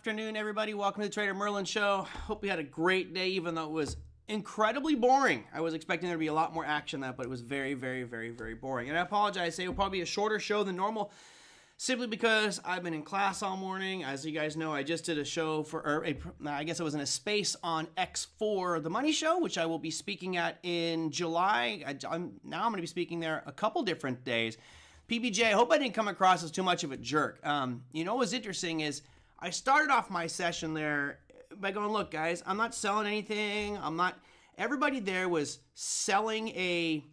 afternoon, everybody. Welcome to the Trader Merlin Show. Hope you had a great day, even though it was incredibly boring. I was expecting there to be a lot more action than that, but it was very, very, very, very boring. And I apologize. It will probably be a shorter show than normal, simply because I've been in class all morning. As you guys know, I just did a show I guess it was in a space on X4, the Money Show, which I will be speaking at in July. I'm going to be speaking there a couple different days. PBJ, I hope I didn't come across as too much of a jerk. You know what's interesting is I started off my session there by going, look, guys, I'm not selling anything. Everybody there was selling a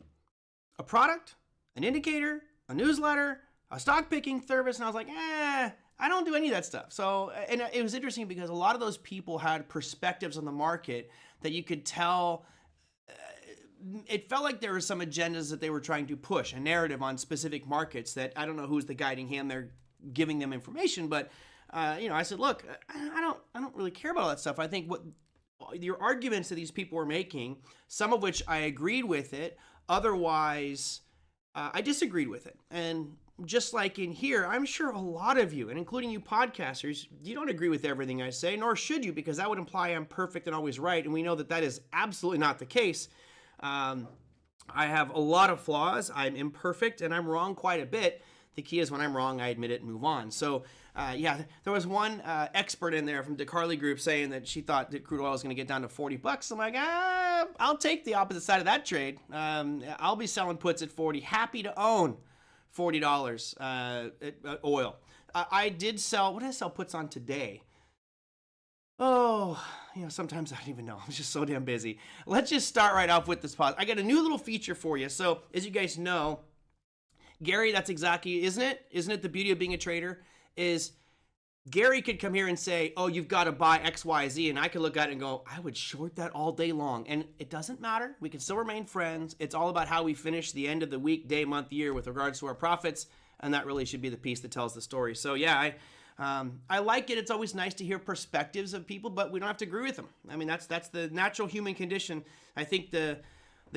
product, an indicator, a newsletter, a stock picking service. And I was like, I don't do any of that stuff. So, and it was interesting because a lot of those people had perspectives on the market that you could tell. It felt like there were some agendas that they were trying to push, a narrative on specific markets that I don't know who's the guiding hand they're giving them information, but I said, look, I don't really care about all that stuff. I think what your arguments that these people were making, some of which I agreed with it, otherwise I disagreed with it. And just like in here, I'm sure a lot of you, and including you podcasters, you don't agree with everything I say, nor should you, because that would imply I'm perfect and always right, and we know that that is absolutely not the case. I have a lot of flaws. I'm imperfect and I'm wrong quite a bit. The key is when I'm wrong, I admit it and move on. So, there was one expert in there from DeCarly Group saying that she thought that crude oil was going to get down to $40. I'm like, I'll take the opposite side of that trade. I'll be selling puts at 40. Happy to own $40 oil. I did sell, what did I sell puts on today? Oh, sometimes I don't even know. I'm just so damn busy. Let's just start right off with this pause. I got a new little feature for you. So, as you guys know, Gary, that's exactly, isn't it the beauty of being a trader? Is Gary could come here and say, oh, you've got to buy X, Y, Z, and I could look at it and go, I would short that all day long. And it doesn't matter. We can still remain friends. It's all about how we finish the end of the week, day, month, year with regards to our profits, and that really should be the piece that tells the story. So, yeah, I like it. It's always nice to hear perspectives of people, but we don't have to agree with them. I mean, that's the natural human condition. I think the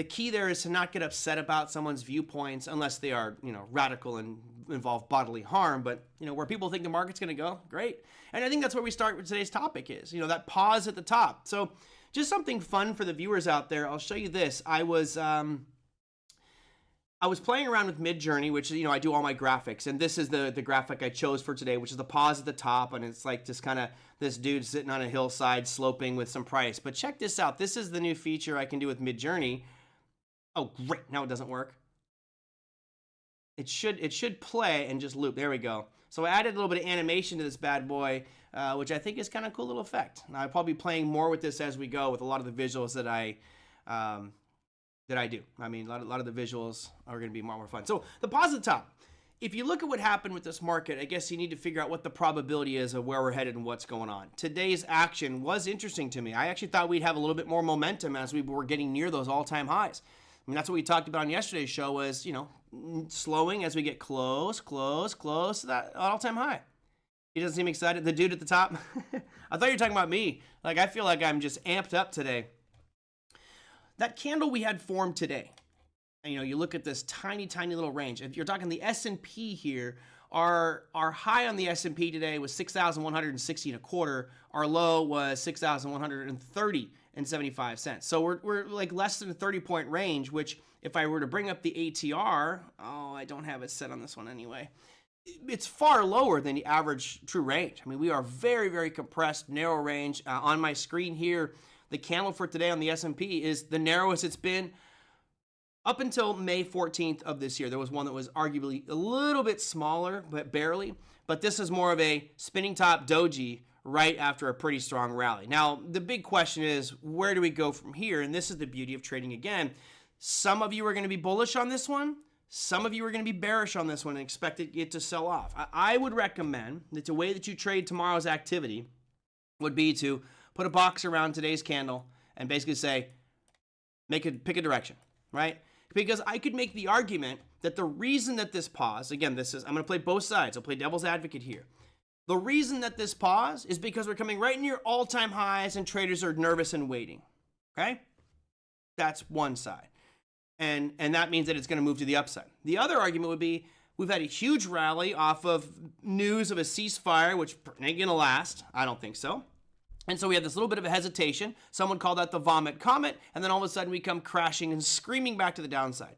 key there is to not get upset about someone's viewpoints unless they are, radical and involve bodily harm. But, where people think the market's going to go, great. And I think that's where we start with today's topic is, that pause at the top. So just something fun for the viewers out there. I'll show you this. I was playing around with Midjourney, which, I do all my graphics. And this is the graphic I chose for today, which is the pause at the top. And it's like this dude sitting on a hillside sloping with some price. But check this out. This is the new feature I can do with Midjourney. Oh, great. Now it doesn't work. It should play and just loop. There we go. So I added a little bit of animation to this bad boy, which I think is kind of a cool little effect. Now, I'll probably be playing more with this as we go with a lot of the visuals that I do. I mean, a lot of the visuals are going to be more fun. So the pause at the top. If you look at what happened with this market, I guess you need to figure out what the probability is of where we're headed and what's going on. Today's action was interesting to me. I actually thought we'd have a little bit more momentum as we were getting near those all-time highs. I mean, that's what we talked about on yesterday's show was, slowing as we get close to that all-time high. He doesn't seem excited. The dude at the top, I thought you were talking about me. Like, I feel like I'm just amped up today. That candle we had formed today, and, you look at this tiny, tiny little range. If you're talking the S&P here, our high on the S&P today was 6,160 and a quarter. Our low was 6,130 and 75 cents. So we're like less than a 30-point range, which if I were to bring up the ATR, I don't have it set on this one anyway. It's far lower than the average true range. I mean, we are very, very compressed, narrow range. On my screen here, the candle for today on the S&P is the narrowest it's been up until May 14th of this year. There was one that was arguably a little bit smaller, but barely. But this is more of a spinning top doji right after a pretty strong rally. Now, the big question is, where do we go from here? And this is the beauty of trading again. Some of you are going to be bullish on this one. Some of you are going to be bearish on this one and expect it to sell off. I would recommend that the way that you trade tomorrow's activity would be to put a box around today's candle and basically say, pick a direction, right? Because I could make the argument that the reason that this pause, again, I'm going to play both sides. I'll play devil's advocate here. The reason that this pause is because we're coming right near all-time highs and traders are nervous and waiting, okay? That's one side. And that means that it's going to move to the upside. The other argument would be We've had a huge rally off of news of a ceasefire, which ain't going to last. I don't think so. And so we had this little bit of a hesitation. Someone called that the vomit comet. And then all of a sudden we come crashing and screaming back to the downside.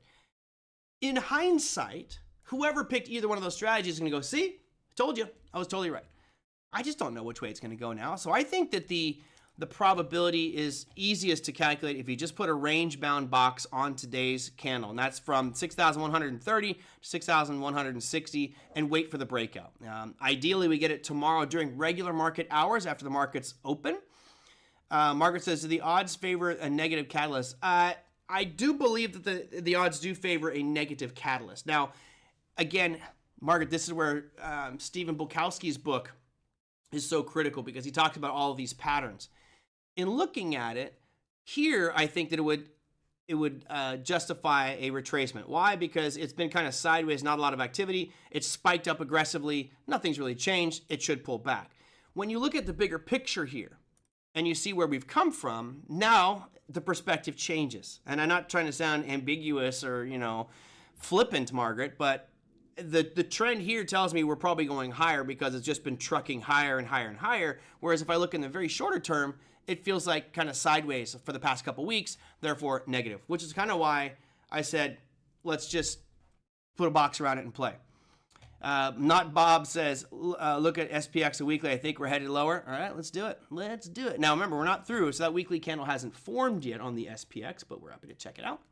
In hindsight, whoever picked either one of those strategies is going to go, see, I told you, I was totally right. I just don't know which way it's going to go now. So I think that the probability is easiest to calculate if you just put a range-bound box on today's candle. And that's from 6,130 to 6,160 and wait for the breakout. Ideally, we get it tomorrow during regular market hours after the market's open. Margaret says, do the odds favor a negative catalyst? I do believe that the odds do favor a negative catalyst. Now, again, Margaret, this is where Stephen Bukowski's book is so critical because he talks about all of these patterns. In looking at it, here I think that it would justify a retracement. Why? Because it's been kind of sideways, not a lot of activity. It's spiked up aggressively. Nothing's really changed. It should pull back. When you look at the bigger picture here and you see where we've come from, now the perspective changes. And I'm not trying to sound ambiguous or, flippant, Margaret, but the trend here tells me we're probably going higher because it's just been trucking higher and higher and higher. Whereas if I look in the very shorter term, it feels like kind of sideways for the past couple weeks, therefore negative, which is kind of why I said, let's just put a box around it and play. Not Bob says, look at SPX a weekly. I think we're headed lower. All right, let's do it. Let's do it. Now, remember, we're not through, so that weekly candle hasn't formed yet on the SPX, but we're happy to check it out.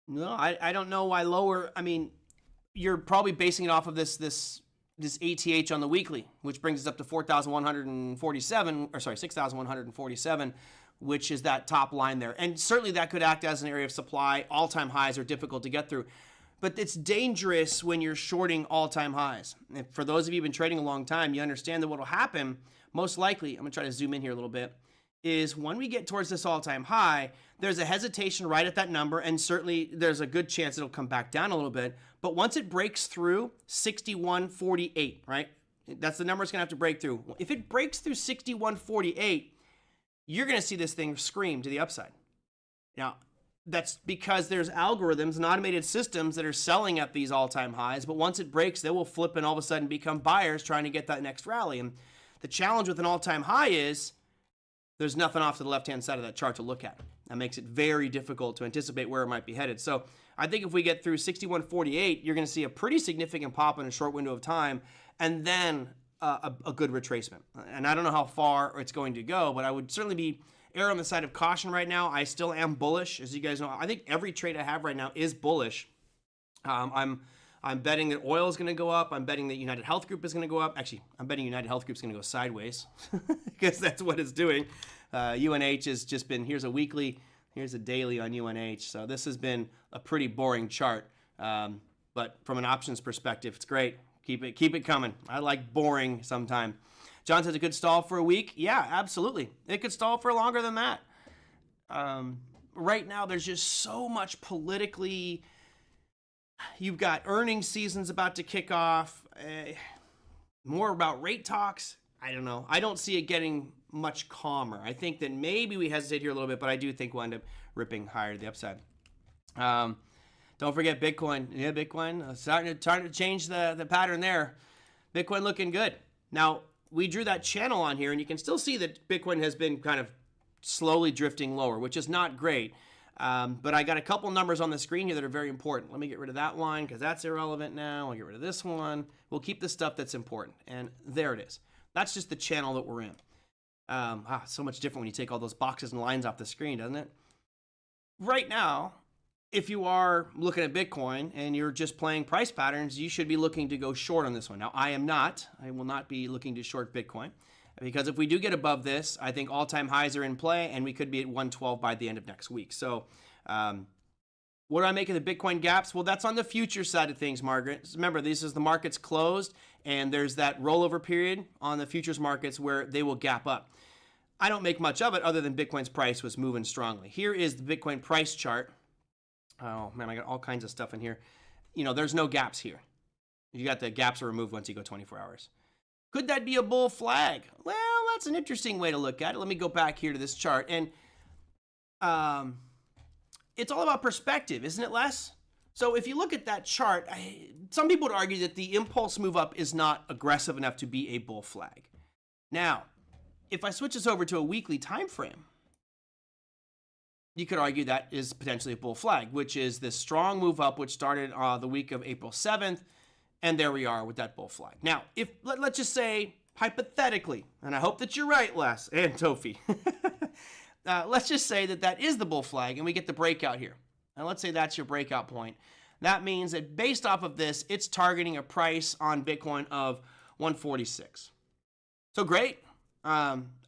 No, I don't know why lower. I mean, you're probably basing it off of this ATH on the weekly, which brings us up to 4,147, or sorry, 6,147, which is that top line there. And certainly that could act as an area of supply. All-time highs are difficult to get through. But it's dangerous when you're shorting all-time highs. And for those of you who've been trading a long time, you understand that what will happen, most likely, I'm going to try to zoom in here a little bit, is when we get towards this all-time high, there's a hesitation right at that number, and certainly there's a good chance it'll come back down a little bit. But once it breaks through 61.48, right? That's the number it's going to have to break through. If it breaks through 61.48, you're going to see this thing scream to the upside. Now, that's because there's algorithms and automated systems that are selling at these all-time highs, but once it breaks, they will flip and all of a sudden become buyers trying to get that next rally. And the challenge with an all-time high is there's nothing off to the left-hand side of that chart to look at. That makes it very difficult to anticipate where it might be headed. So I think if we get through 61.48, you're going to see a pretty significant pop in a short window of time, and then a good retracement. And I don't know how far it's going to go, but I would certainly be err on the side of caution right now. I still am bullish, as you guys know. I think every trade I have right now is bullish. I'm betting that oil is going to go up. I'm betting that United Health Group is going to go up. Actually, I'm betting United Health Group is going to go sideways because that's what it's doing. UNH has just been, here's a weekly, here's a daily on UNH. So this has been a pretty boring chart. But from an options perspective, it's great. Keep it coming. I like boring sometime. John says a good stall for a week. Yeah, absolutely. It could stall for longer than that. Right now, there's just so much politically. You've got earnings seasons about to kick off. More about rate talks. I don't know. I don't see it getting much calmer. I think that maybe we hesitate here a little bit, but I do think we'll end up ripping higher to the upside. Don't forget Bitcoin. Yeah, Bitcoin starting to change the pattern there. Bitcoin looking good. Now, we drew that channel on here, and you can still see that Bitcoin has been kind of slowly drifting lower, which is not great. But I got a couple numbers on the screen here that are very important. Let me get rid of that one because that's irrelevant now. I'll get rid of this one. We'll keep the stuff that's important. And there it is. That's just the channel that we're in. So much different when you take all those boxes and lines off the screen, doesn't it? Right now, if you are looking at Bitcoin and you're just playing price patterns, you should be looking to go short on this one. Now, I am not. I will not be looking to short Bitcoin because if we do get above this, I think all-time highs are in play and we could be at 112 by the end of next week. So what do I make of the Bitcoin gaps? Well, that's on the future side of things, Margaret. Remember, this is the market's closed and there's that rollover period on the futures markets where they will gap up. I don't make much of it other than Bitcoin's price was moving strongly. Here is the Bitcoin price chart. Oh, man, I got all kinds of stuff in here. You know, there's no gaps here. You got the gaps are removed once you go 24 hours. Could that be a bull flag? Well, that's an interesting way to look at it. Let me go back here to this chart. And it's all about perspective, isn't it, Les? So if you look at that chart, some people would argue that the impulse move up is not aggressive enough to be a bull flag. Now, if I switch this over to a weekly time frame, you could argue that is potentially a bull flag, which is this strong move up, which started the week of April 7th, and there we are with that bull flag. Now, if let's just say, hypothetically, and I hope that you're right, Les and Tofi, let's just say that that is the bull flag, and we get the breakout here. And let's say that's your breakout point. That means that based off of this, it's targeting a price on Bitcoin of 146. So great.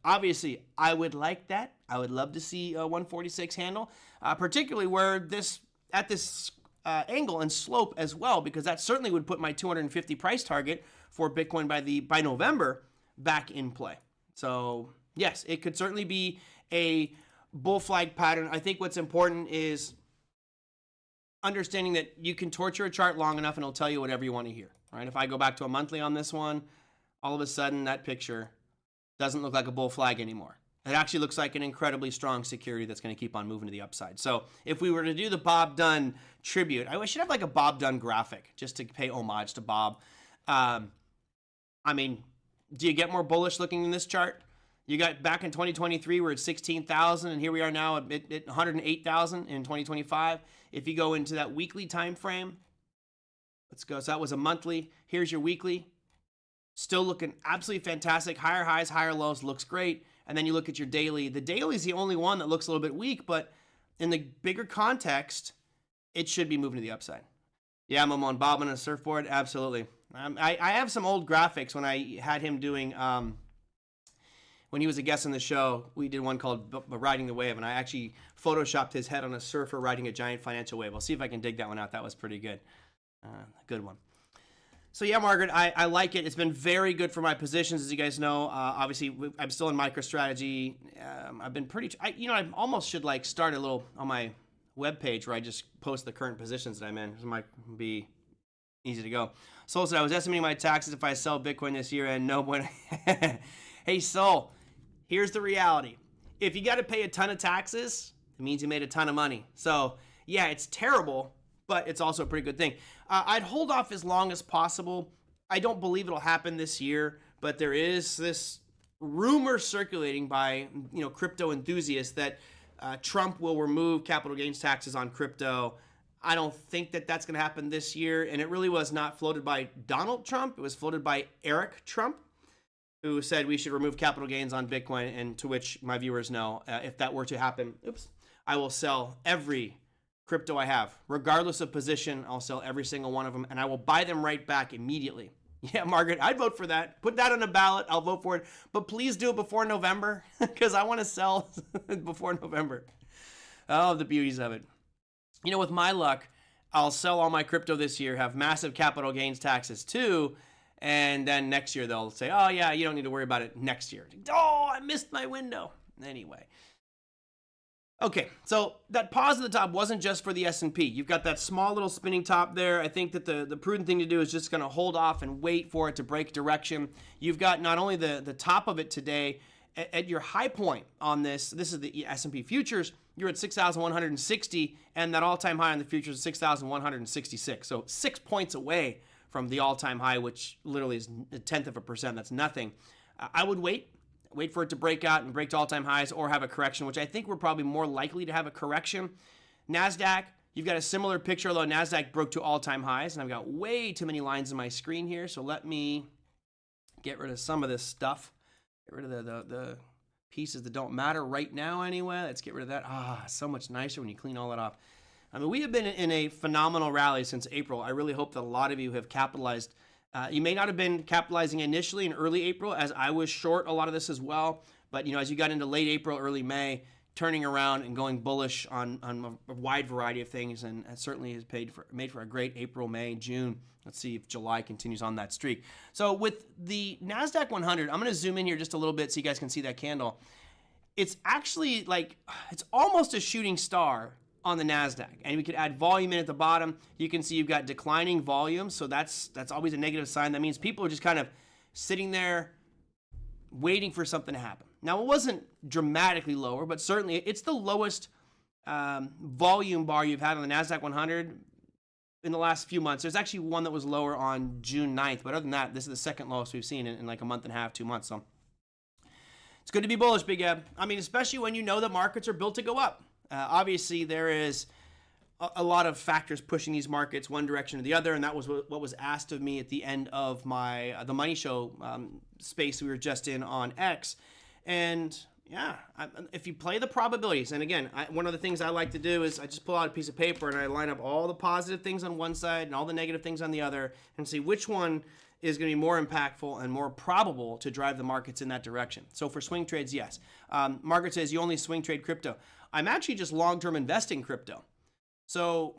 Obviously, I would like that. I would love to see a 146 handle, particularly where this at this angle and slope as well, because that certainly would put my 250 price target for Bitcoin by November back in play. So yes, it could certainly be a bull flag pattern. I think what's important is understanding that you can torture a chart long enough and it'll tell you whatever you want to hear, right? If I go back to a monthly on this one, all of a sudden that picture doesn't look like a bull flag anymore. It actually looks like an incredibly strong security that's going to keep on moving to the upside. So if we were to do the Bob Dunn tribute, I should have like a Bob Dunn graphic just to pay homage to Bob. I mean, do you get more bullish looking in this chart? You got back in 2023, we're at 16,000, and here we are now at 108,000 in 2025. If you go into that weekly time frame, let's go. So that was a monthly. Here's your weekly. Still looking absolutely fantastic. Higher highs, higher lows, looks great. And then you look at your daily. The daily is the only one that looks a little bit weak, but in the bigger context, it should be moving to the upside. Yeah, I'm on Bob on a surfboard. Absolutely. I have some old graphics when I had him doing, when he was a guest on the show, we did one called Riding the Wave, and I actually photoshopped his head on a surfer riding a giant financial wave. I'll see if I can dig that one out. That was pretty good. Good one. So yeah, Margaret, I like it. It's been very good for my positions, as you guys know. Obviously, I'm still in MicroStrategy. I've been pretty, I almost should like start a little on my webpage where I just post the current positions that I'm in. It might be easy to go. Sol said, I was estimating my taxes if I sell Bitcoin this year, and no bueno. Hey, Sol, here's the reality. If you got to pay a ton of taxes, it means you made a ton of money. So yeah, it's terrible, but it's also a pretty good thing. I'd hold off as long as possible. I don't believe it'll happen this year, but there is this rumor circulating by crypto enthusiasts that Trump will remove capital gains taxes on crypto. I don't think that that's going to happen this year, and it really was not floated by Donald Trump. It was floated by Eric Trump, who said we should remove capital gains on Bitcoin, and to which my viewers know, if that were to happen, I will sell every crypto I have. Regardless of position, I'll sell every single one of them, and I will buy them right back immediately. Yeah, Margaret, I'd vote for that. Put that on a ballot. I'll vote for it. But please do it before November, because I want to sell before November. Oh, the beauties of it. With my luck, I'll sell all my crypto this year, have massive capital gains taxes too, and then next year they'll say, oh yeah, you don't need to worry about it next year. Oh, I missed my window. Anyway. Okay, so that pause at the top wasn't just for the S&P. You've got that small little spinning top there. I think that the prudent thing to do is just going to hold off and wait for it to break direction. You've got not only the top of it today, at your high point on this is the S&P futures, you're at 6,160, and that all-time high on the futures is 6,166. So 6 points away from the all-time high, which literally is 0.1%. That's nothing. I would wait for it to break out and break to all-time highs or have a correction, which I think we're probably more likely to have a correction. Nasdaq, you've got a similar picture, although Nasdaq broke to all-time highs, and I've got way too many lines on my screen here, so let me get rid of some of this stuff. Get rid of the pieces that don't matter right now anyway. Let's get rid of that. So much nicer when you clean all that off. I mean, we have been in a phenomenal rally since April. I really hope that a lot of you have capitalized. You may not have been capitalizing initially in early April, as I was short a lot of this as well. But, as you got into late April, early May, turning around and going bullish on a wide variety of things, and it certainly has made for a great April, May, June. Let's see if July continues on that streak. So with the Nasdaq 100, I'm going to zoom in here just a little bit so you guys can see that candle. It's actually it's almost a shooting star on the Nasdaq, and we could add volume in at the bottom. You can see you've got declining volume, so that's always a negative sign. That means people are just kind of sitting there waiting for something to happen. Now, it wasn't dramatically lower, but certainly it's the lowest volume bar you've had on the Nasdaq 100 in the last few months. There's actually one that was lower on June 9th, but other than that, this is the second lowest we've seen in like a month and a half, 2 months. So it's good to be bullish, Big Eb. I mean, especially when you know that markets are built to go up. Obviously, there is a lot of factors pushing these markets one direction or the other, and that was what was asked of me at the end of my the Money Show space we were just in on X. And yeah, if you play the probabilities, and again, one of the things I like to do is I just pull out a piece of paper and I line up all the positive things on one side and all the negative things on the other and see which one is going to be more impactful and more probable to drive the markets in that direction. So for swing trades, yes. Margaret says you only swing trade crypto. I'm actually just long-term investing crypto. So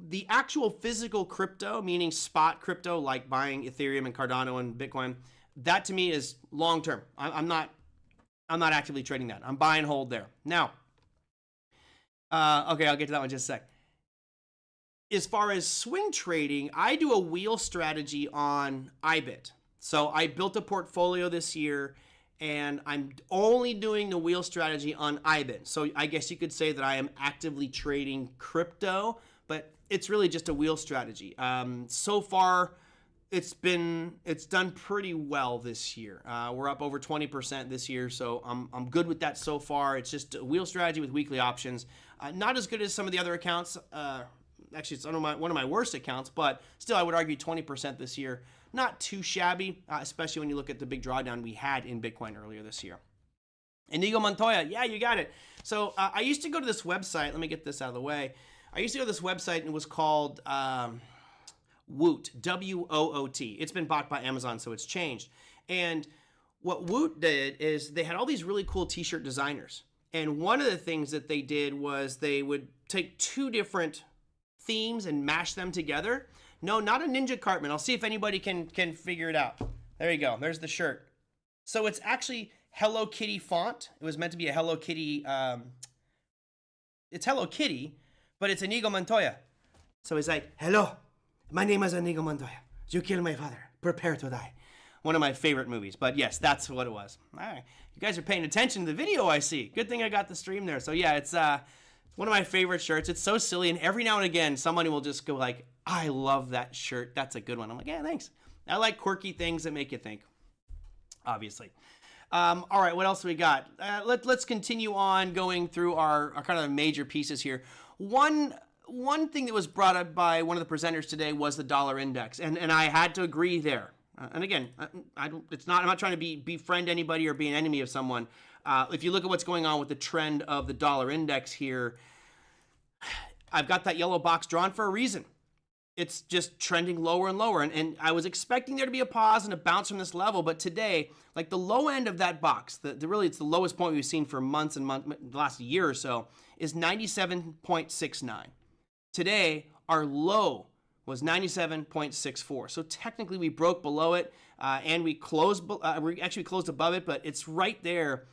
the actual physical crypto, meaning spot crypto, like buying Ethereum and Cardano and Bitcoin, that to me is long-term. I'm not actively trading that. I'm buy and hold there. Now, okay, I'll get to that one in just a sec. As far as swing trading, I do a wheel strategy on IBIT. So I built a portfolio this year, and I'm only doing the wheel strategy on IBIT. So I guess you could say that I am actively trading crypto, but it's really just a wheel strategy. So far, it's done pretty well this year. We're up over 20% this year, so I'm good with that so far. It's just a wheel strategy with weekly options. Not as good as some of the other accounts. Actually, it's one of my worst accounts, but still, I would argue 20% this year. Not too shabby, especially when you look at the big drawdown we had in Bitcoin earlier this year. Inigo Montoya, yeah, you got it. So I used to go to this website. Let me get this out of the way. I used to go to this website, and it was called Woot, W-O-O-T. It's been bought by Amazon, so it's changed. And what Woot did is they had all these really cool t-shirt designers. And one of the things that they did was they would take two different themes and mash them together. No, not a Ninja Cartman. I'll see if anybody can figure it out. There you go. There's the shirt. So it's actually Hello Kitty font. It was meant to be a Hello Kitty. It's Hello Kitty, but it's Inigo Montoya. So it's like, hello, my name is Inigo Montoya. You killed my father. Prepare to die. One of my favorite movies. But yes, that's what it was. All right. You guys are paying attention to the video, I see. Good thing I got the stream there. So yeah, it's one of my favorite shirts. It's so silly, and every now and again, somebody will just go like, I love that shirt. That's a good one. I'm like, yeah, thanks. I like quirky things that make you think, obviously. All right, what else we got? Let's continue on going through our kind of major pieces here. One thing that was brought up by one of the presenters today was the dollar index, and I had to agree there. And again, I'm not trying to befriend anybody or be an enemy of someone. If you look at what's going on with the trend of the dollar index here, I've got that yellow box drawn for a reason. It's just trending lower and lower. And I was expecting there to be a pause and a bounce from this level. But today, like the low end of that box, really it's the lowest point we've seen for months and months, the last year or so, is 97.69. Today, our low was 97.64. So technically we broke below it and we actually closed above it, but it's right there.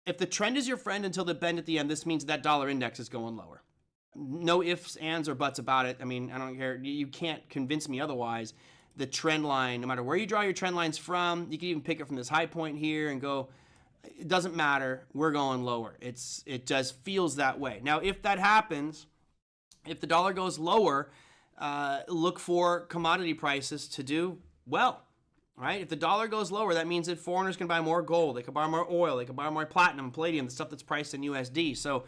If the trend is your friend until the bend at the end, this means that dollar index is going lower. No ifs, ands, or buts about it. I mean, I don't care. You can't convince me otherwise. The trend line, no matter where you draw your trend lines from, you can even pick it from this high point here and go, it doesn't matter. We're going lower. It just feels that way. Now, if that happens, if the dollar goes lower, look for commodity prices to do well. Right? If the dollar goes lower, that means that foreigners can buy more gold. They can buy more oil. They can buy more platinum, palladium, the stuff that's priced in USD. So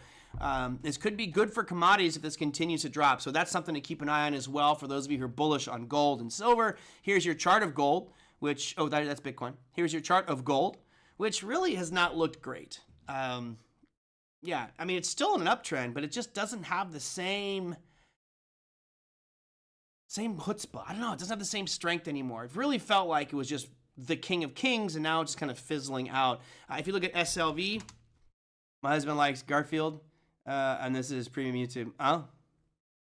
this could be good for commodities if this continues to drop. So that's something to keep an eye on as well for those of you who are bullish on gold and silver. Here's your chart of gold, which, that's Bitcoin. Here's your chart of gold, which really has not looked great. Yeah, I mean, it's still in an uptrend, but it just doesn't have the same chutzpah. I don't know. It doesn't have the same strength anymore. It really felt like it was just the king of kings, and now it's just kind of fizzling out. If you look at SLV, my husband likes Garfield, and this is premium YouTube. Oh,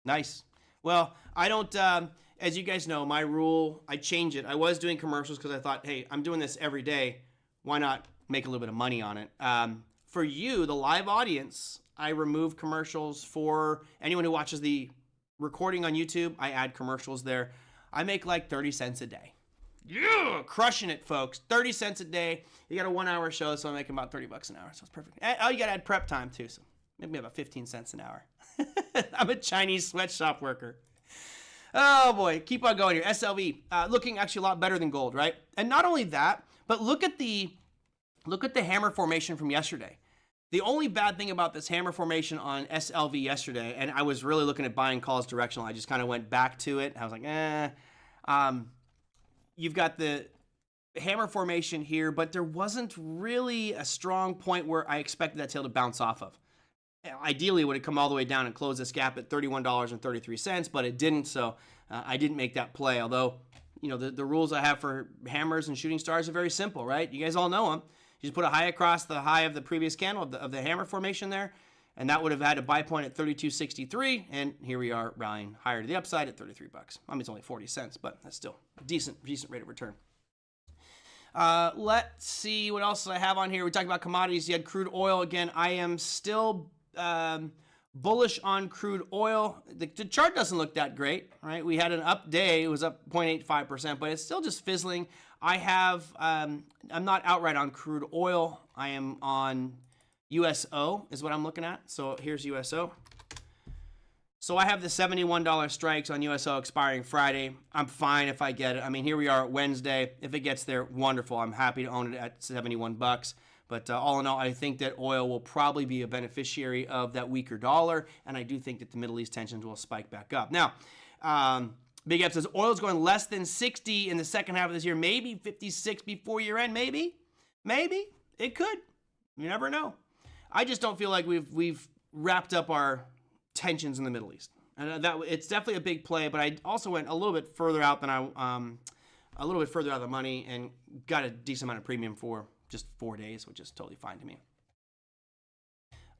nice. Well, I don't, as you guys know, my rule, I change it. I was doing commercials because I thought, hey, I'm doing this every day. Why not make a little bit of money on it? For you, the live audience, I remove commercials. For anyone who watches the recording on YouTube, I add commercials there. I make like 30 cents a day. Yeah, crushing it, folks. 30 cents a day. You got a 1 hour show, so I'm making about $30 an hour. So it's perfect. Oh, you got to add prep time too. So maybe about 15 cents an hour. I'm a Chinese sweatshop worker. Oh boy, keep on going here. SLV looking actually a lot better than gold, right? And not only that, but look at the hammer formation from yesterday. The only bad thing about this hammer formation on SLV yesterday, and I was really looking at buying calls directional. I just kind of went back to it. I was like, you've got the hammer formation here, but there wasn't really a strong point where I expected that tail to bounce off of. Ideally, it would have come all the way down and closed this gap at $31.33, but it didn't, so I didn't make that play. Although, you know, the rules I have for hammers and shooting stars are very simple, right? You guys all know them. You just put a high across the high of the previous candle of the hammer formation there, and that would have had a buy point at 32.63, and here we are rallying higher to the upside at 33 bucks. I mean, it's only 40 cents, but that's still a decent rate of return. Let's see what else I have on here. We talked about commodities. You had crude oil again. I am still bullish on crude oil. The chart doesn't look that great, right? We had an up day. It was up 0.85%, but it's still just fizzling. I have, I'm not outright on crude oil. I am on USO is what I'm looking at. So here's USO. So I have the $71 strikes on USO expiring Friday. I'm fine if I get it. I mean, here we are Wednesday. If it gets there, wonderful. I'm happy to own it at 71 bucks. But all in all, I think that oil will probably be a beneficiary of that weaker dollar, and I do think that the Middle East tensions will spike back up. Now, Big F says oil is going less than 60 in the second half of this year, maybe 56 before year end, maybe it could. You never know. I just don't feel like we've wrapped up our tensions in the Middle East, and that it's definitely a big play. But I also went a little bit further out than a little bit further out of the money and got a decent amount of premium for just 4 days, which is totally fine to me.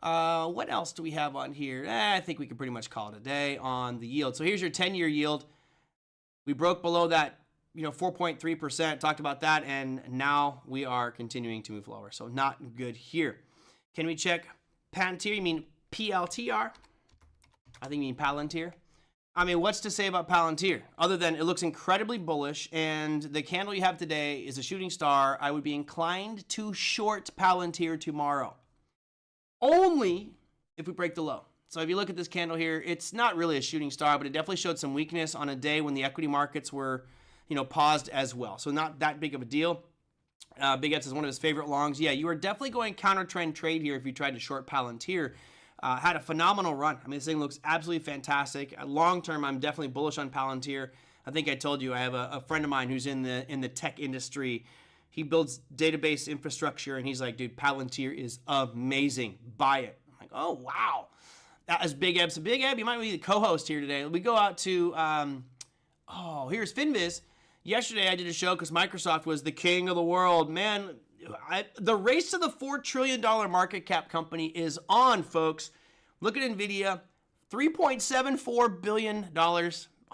What else do we have on here? I think we can pretty much call it a day on the yield. So here's your 10-year yield. We broke below that, 4.3%, talked about that, and now we are continuing to move lower. So not good here. Can we check Palantir? You mean PLTR? I think you mean Palantir. I mean, what's to say about Palantir? Other than it looks incredibly bullish, and the candle you have today is a shooting star. I would be inclined to short Palantir tomorrow. Only if we break the low. So if you look at this candle here, it's not really a shooting star, but it definitely showed some weakness on a day when the equity markets were, paused as well. So not that big of a deal. Big X is one of his favorite longs. Yeah, you are definitely going counter trend trade here if you tried to short Palantir. Had a phenomenal run. I mean, this thing looks absolutely fantastic. Long term, I'm definitely bullish on Palantir. I think I told you I have a friend of mine who's in the tech industry. He builds database infrastructure, and he's like, dude, Palantir is amazing. Buy it. I'm like, oh, wow. That is Big Eb. So Big Eb, you might be the co-host here today. We go out to, here's FinViz. Yesterday I did a show because Microsoft was the king of the world. Man, the race to the $4 trillion market cap company is on, folks. Look at Nvidia, $3.74 billion.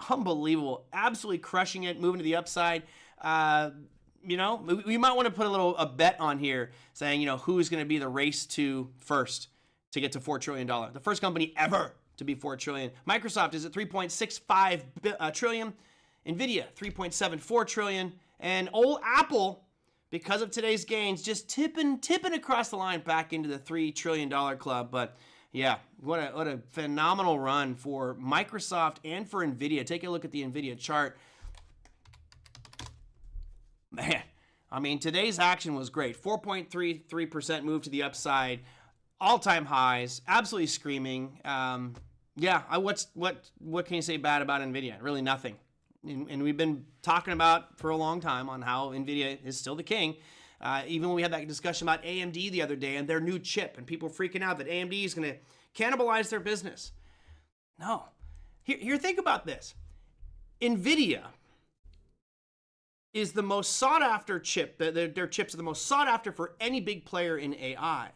Unbelievable. Absolutely crushing it, moving to the upside. We might want to put a bet on here saying, who's going to be the race to first to get to $4 trillion. The first company ever to be $4 trillion. Microsoft is at $3.65 trillion. Nvidia, $3.74 trillion. And old Apple, because of today's gains, just tipping across the line back into the $3 trillion club. But yeah, what a phenomenal run for Microsoft and for Nvidia. Take a look at the Nvidia chart. Man, I mean, today's action was great. 4.33% move to the upside. All-time highs. Absolutely screaming. What can you say bad about Nvidia? Really nothing. And we've been talking about for a long time on how Nvidia is still the king. Even when we had that discussion about AMD the other day and their new chip, and people freaking out that AMD is going to cannibalize their business. No. Here, think about this. Nvidia is the most sought after chip. Their chips are the most sought after for any big player in AI.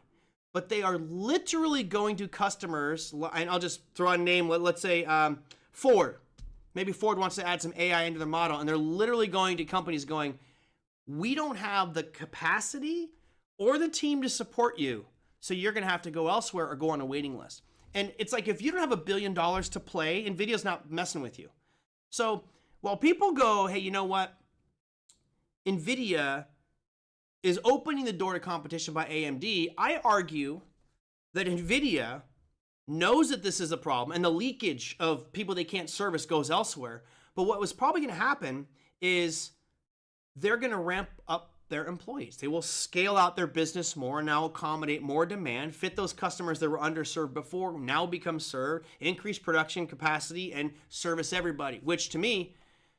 But they are literally going to customers, and I'll just throw out a name, let's say Ford. Maybe Ford wants to add some AI into their model, and they're literally going to companies going, we don't have the capacity or the team to support you, so you're going to have to go elsewhere or go on a waiting list. And it's like, if you don't have $1 billion to play, NVIDIA's not messing with you. So while people go, hey, you know what? NVIDIA is opening the door to competition by AMD. I argue that NVIDIA knows that this is a problem, and the leakage of people they can't service goes elsewhere. But what was probably going to happen is they're going to ramp up their employees. They will scale out their business more, now accommodate more demand, fit those customers that were underserved before, now become served, increase production capacity, and service everybody, which to me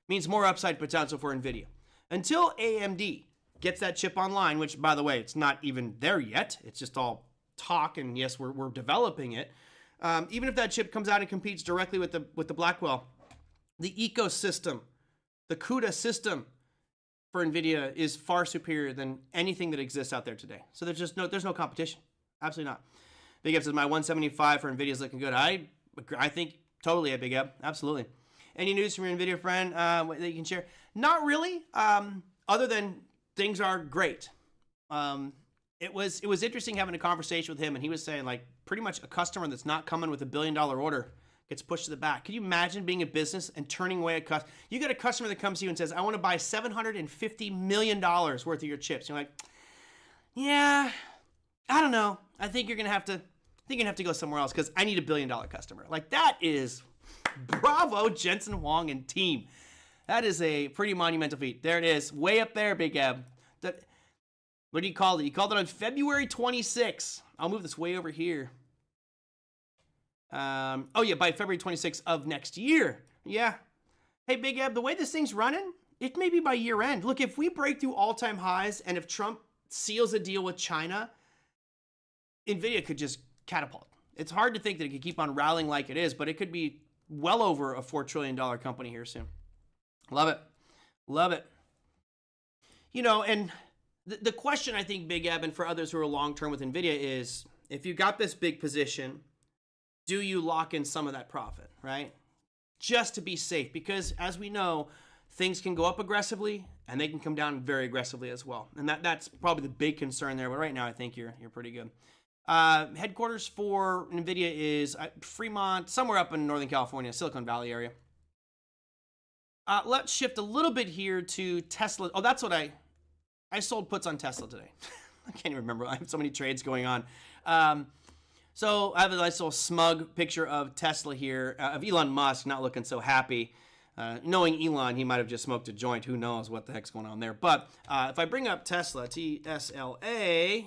means more upside potential for Nvidia. Until AMD gets that chip online, which, by the way, it's not even there yet. It's just all talk, and yes, we're developing it. Even if that chip comes out and competes directly with the Blackwell, the ecosystem, the CUDA system for Nvidia is far superior than anything that exists out there today. So there's no competition. Absolutely not. Big Eb says my 175 for Nvidia is looking good. I think totally a Big Eb. Absolutely. Any news from your Nvidia friend that you can share? Not really. Other than things are great. It was interesting having a conversation with him, and he was saying like pretty much a customer that's not coming with $1 billion order gets pushed to the back. Can you imagine being a business and turning away a customer? You get a customer that comes to you and says, I want to buy $750 million worth of your chips. You're like, yeah, I don't know. I think you're going to have to go somewhere else because I need $1 billion customer. Like that is bravo, Jensen Huang and team. That is a pretty monumental feat. There it is. Way up there, Big Eb. What do you call it? You called it on February 26th. I'll move this way over here. Oh yeah, by February 26th of next year. Yeah. Hey, Big Eb, the way this thing's running, it may be by year end. Look, if we break through all-time highs and if Trump seals a deal with China, Nvidia could just catapult. It's hard to think that it could keep on rallying like it is, but it could be well over a $4 trillion company here soon. Love it. Love it. You know, and the question I think, Big Eb, and for others who are long-term with Nvidia is, if you got this big position, do you lock in some of that profit, right? Just to be safe, because as we know, things can go up aggressively and they can come down very aggressively as well. And that's probably the big concern there. But right now, I think you're pretty good. Headquarters for Nvidia is Fremont, somewhere up in Northern California, Silicon Valley area. Let's shift a little bit here to Tesla. Oh, that's what I sold puts on Tesla today. I can't even remember. I have so many trades going on. So I have a nice little smug picture of Tesla here, of Elon Musk not looking so happy. Knowing Elon, he might have just smoked a joint. Who knows what the heck's going on there. But if I bring up Tesla, TSLA,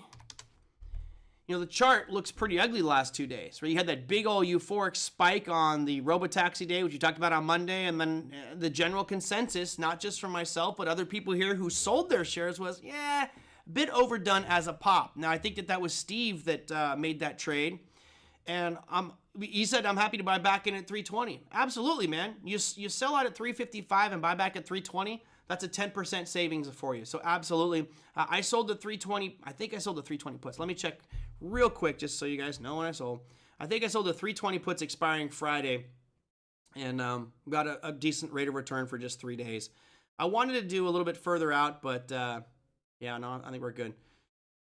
you know, the chart looks pretty ugly the last 2 days, right? You had that big old euphoric spike on the robotaxi day, which you talked about on Monday, and then the general consensus, not just from myself, but other people here who sold their shares was, yeah, a bit overdone as a pop. Now, I think that was Steve that made that trade, and he said, I'm happy to buy back in at 320. Absolutely, man. You sell out at 355 and buy back at 320, that's a 10% savings for you. So absolutely. I sold the 320. I think I sold the 320 puts. Let me check real quick just so you guys know when I sold. I think I sold the 320 puts expiring Friday and got a decent rate of return for just 3 days. I wanted to do a little bit further out, but yeah, no, I think we're good.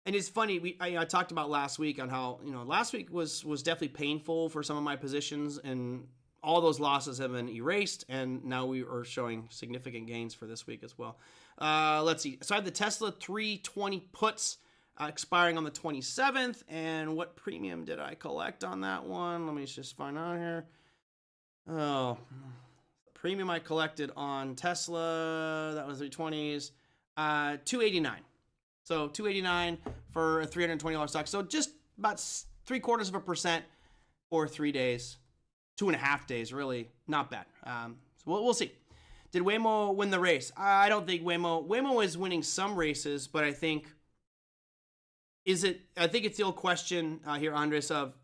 And it's funny, I talked about last week on how, you know, last week was definitely painful for some of my positions, and all those losses have been erased, and now we are showing significant gains for this week as well. Let's see. So I have the Tesla 320 puts expiring on the 27th, and what premium did I collect on that one? Let me just find out here. Oh, premium I collected on Tesla, that was 320s, $289. So $289 for a $320 stock. So just about 0.75% or 3 days, 2.5 days, really not bad. So we'll see. Did Waymo win the race? I don't think Waymo is winning some races, but I think it's the old question here, Andres, of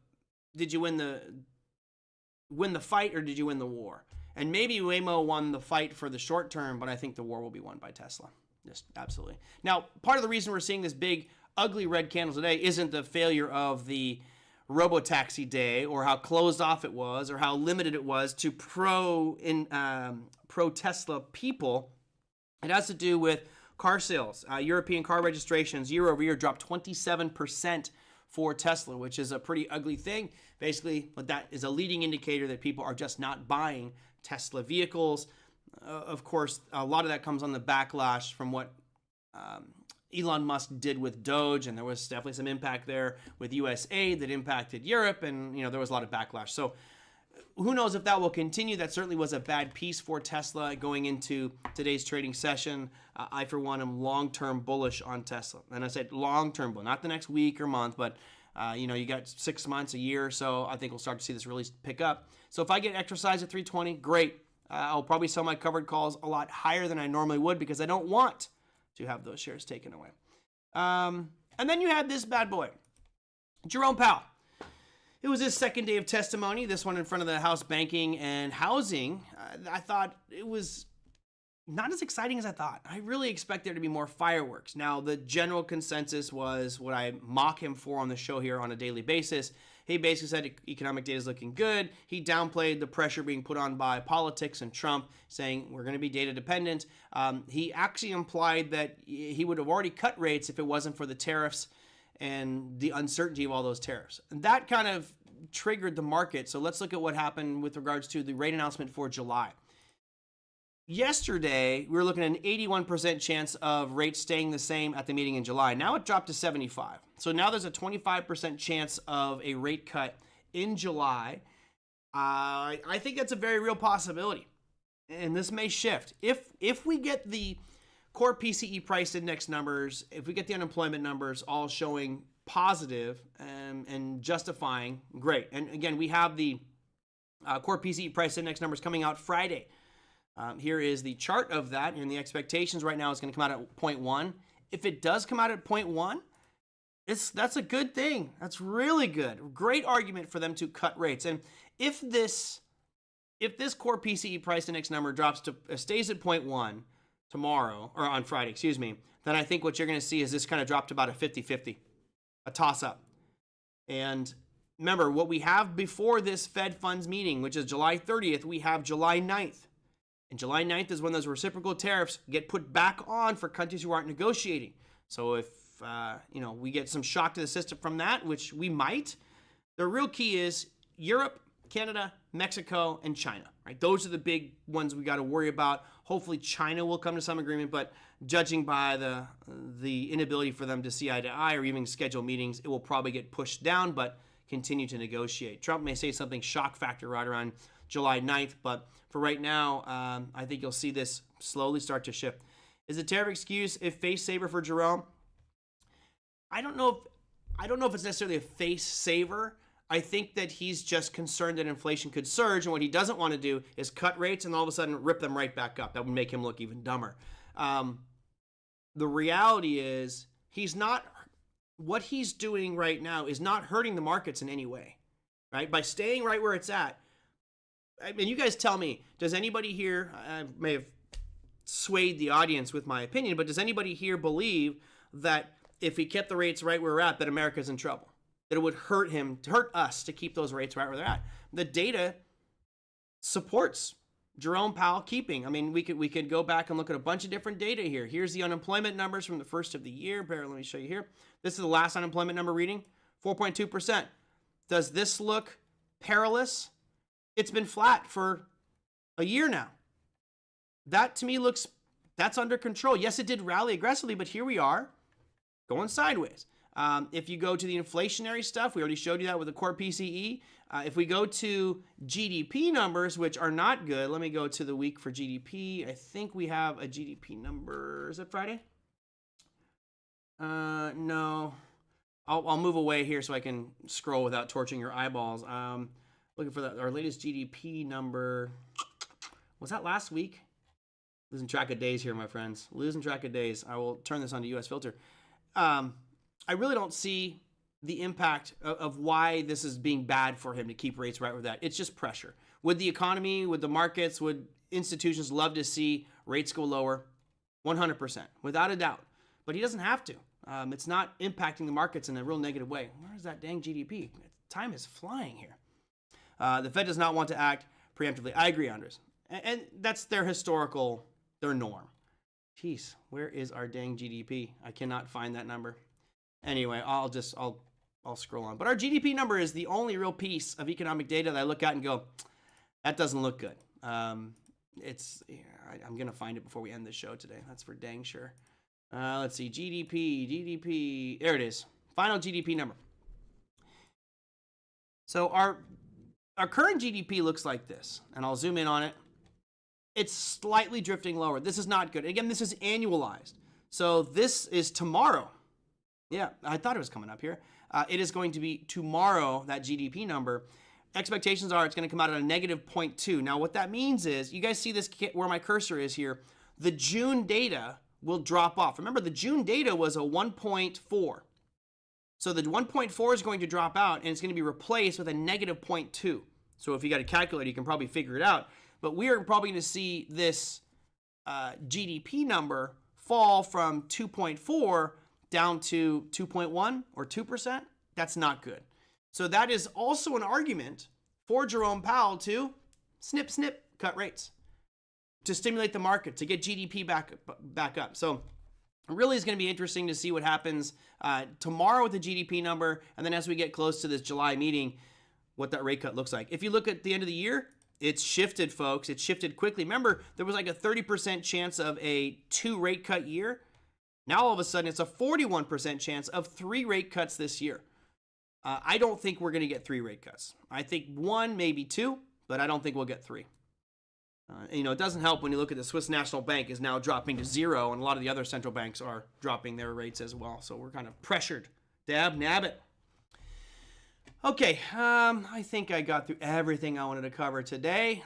did you win the fight or did you win the war? And maybe Waymo won the fight for the short term, but I think the war will be won by Tesla. Just absolutely. Now, part of the reason we're seeing this big, ugly red candle today isn't the failure of the robotaxi day or how closed off it was or how limited it was to pro Tesla people. It has to do with car sales. European car registrations year over year dropped 27% for Tesla, which is a pretty ugly thing. Basically, what that is a leading indicator that people are just not buying Tesla vehicles. Of course, a lot of that comes on the backlash from what Elon Musk did with Doge, and there was definitely some impact there with USA that impacted Europe, and there was a lot of backlash. So who knows if that will continue. That certainly was a bad piece for Tesla going into today's trading session. I, for one, am long-term bullish on Tesla. And I said long-term bullish, not the next week or month, but you got 6 months, a year or so. I think we'll start to see this really pick up. So if I get exercise at 320, great. I'll probably sell my covered calls a lot higher than I normally would because I don't want to have those shares taken away. And then you had this bad boy, Jerome Powell. It was his second day of testimony, this one in front of the House Banking and Housing. I thought it was not as exciting as I thought. I really expect there to be more fireworks. Now, the general consensus was what I mock him for on the show here on a daily basis. He basically said economic data is looking good. He downplayed the pressure being put on by politics and Trump, saying we're going to be data dependent. He actually implied that he would have already cut rates if it wasn't for the tariffs and the uncertainty of all those tariffs. And that kind of triggered the market. So let's look at what happened with regards to the rate announcement for July. Yesterday, we were looking at an 81% chance of rates staying the same at the meeting in July. Now it dropped to 75. So now there's a 25% chance of a rate cut in July. I think that's a very real possibility. And this may shift. If we get the core PCE price index numbers, if we get the unemployment numbers all showing positive and justifying, great. And again, we have the core PCE price index numbers coming out Friday. Here is the chart of that, and the expectations right now is going to come out at 0.1. If it does come out at 0.1, that's a good thing. That's really good. Great argument for them to cut rates. And if this core PCE price index number stays at 0.1 tomorrow, or on Friday, then I think what you're going to see is this kind of dropped about a 50-50, a toss-up. And remember, what we have before this Fed funds meeting, which is July 30th, we have July 9th. And July 9th is when those reciprocal tariffs get put back on for countries who aren't negotiating. So if we get some shock to the system from that, which we might, the real key is Europe, Canada, Mexico, and China. Right? Those are the big ones we got to worry about. Hopefully China will come to some agreement, but judging by the inability for them to see eye to eye or even schedule meetings, it will probably get pushed down, but continue to negotiate. Trump may say something shock factor right around July 9th, but for right now, I think you'll see this slowly start to shift. Is the tariff excuse a face saver for Jerome? I don't know if it's necessarily a face saver. I think that he's just concerned that inflation could surge, and what he doesn't want to do is cut rates and all of a sudden rip them right back up. That would make him look even dumber. The reality is what he's doing right now is not hurting the markets in any way, right? By staying right where it's at. I mean, you guys tell me, does anybody here, I may have swayed the audience with my opinion, but does anybody here believe that if he kept the rates right where we're at, that America's in trouble? That it would hurt us to keep those rates right where they're at? The data supports Jerome Powell keeping. I mean, we could go back and look at a bunch of different data here. Here's the unemployment numbers from the first of the year. Let me show you here. This is the last unemployment number reading, 4.2%. Does this look perilous? It's been flat for a year now. That to me that's under control. Yes, it did rally aggressively, but here we are going sideways. If you go to the inflationary stuff, we already showed you that with the core PCE. If we go to GDP numbers, which are not good, let me go to the week for GDP. I think we have a GDP number. Is it Friday? No. I'll move away here so I can scroll without torching your eyeballs. Looking for our latest GDP number. Was that last week? Losing track of days here, my friends. Losing track of days. I will turn this on to US Filter. I really don't see the impact of why this is being bad for him to keep rates right with that. It's just pressure. Would the economy, would the markets, would institutions love to see rates go lower? 100%, without a doubt. But he doesn't have to. It's not impacting the markets in a real negative way. Where is that dang GDP? Time is flying here. The Fed does not want to act preemptively. I agree, Andres. And that's their norm. Jeez, where is our dang GDP? I cannot find that number. Anyway, I'll scroll on. But our GDP number is the only real piece of economic data that I look at and go, that doesn't look good. I'm going to find it before we end the show today. That's for dang sure. Let's see, GDP. There it is. Final GDP number. So our current GDP looks like this, and I'll zoom in on it. It's slightly drifting lower. This is not good. Again, this is annualized. So this is tomorrow. Yeah, I thought it was coming up here. It is going to be tomorrow, that GDP number. Expectations are it's going to come out at a negative 0.2. Now, what that means is, you guys see this where my cursor is here, the June data will drop off. Remember, the June data was a 1.4. So the 1.4 is going to drop out, and it's going to be replaced with a negative 0.2. So if you got a calculator, you can probably figure it out. But we are probably going to see this GDP number fall from 2.4 down to 2.1 or 2%. That's not good. So that is also an argument for Jerome Powell to snip, snip, cut rates to stimulate the market, to get GDP back up. So it really is going to be interesting to see what happens tomorrow with the GDP number, and then as we get close to this July meeting, what that rate cut looks like. If you look at the end of the year, it's shifted, folks. It shifted quickly. Remember, there was like a 30% chance of a 2 rate cut year. Now, all of a sudden, it's a 41% chance of 3 rate cuts this year. I don't think we're going to get 3 rate cuts. I think 1, maybe 2, but I don't think we'll get 3. It doesn't help when you look at the Swiss National Bank is now dropping to 0, and a lot of the other central banks are dropping their rates as well. So we're kind of pressured. Dab, nab it. Okay, I think I got through everything I wanted to cover today.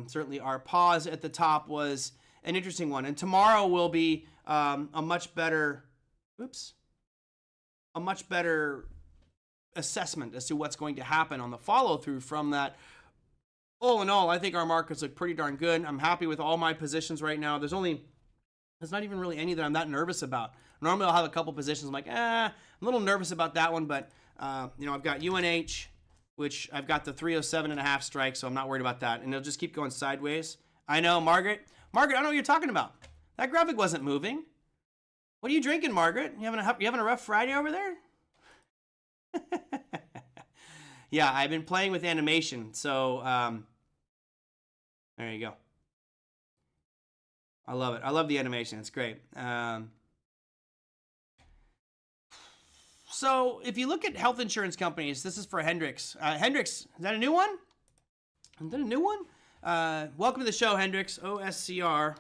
Certainly our pause at the top was an interesting one. And tomorrow will be a much better assessment as to what's going to happen on the follow-through from that. All in all, I think our markets look pretty darn good. I'm happy with all my positions right now. There's not even really any that I'm that nervous about. Normally I'll have a couple positions I'm like, I'm a little nervous about that one, but I've got UNH, which I've got the 307.5 strike, so I'm not worried about that. And it'll just keep going sideways. I know, Margaret, I know what you're talking about. That graphic wasn't moving. What are you drinking, Margaret? You having a rough Friday over there? Yeah, I've been playing with animation, so there you go. I love it. I love the animation. It's great. So if you look at health insurance companies, this is for Hendricks. Hendricks, is that a new one? Is that a new one? Welcome to the show, Hendricks. OSCR.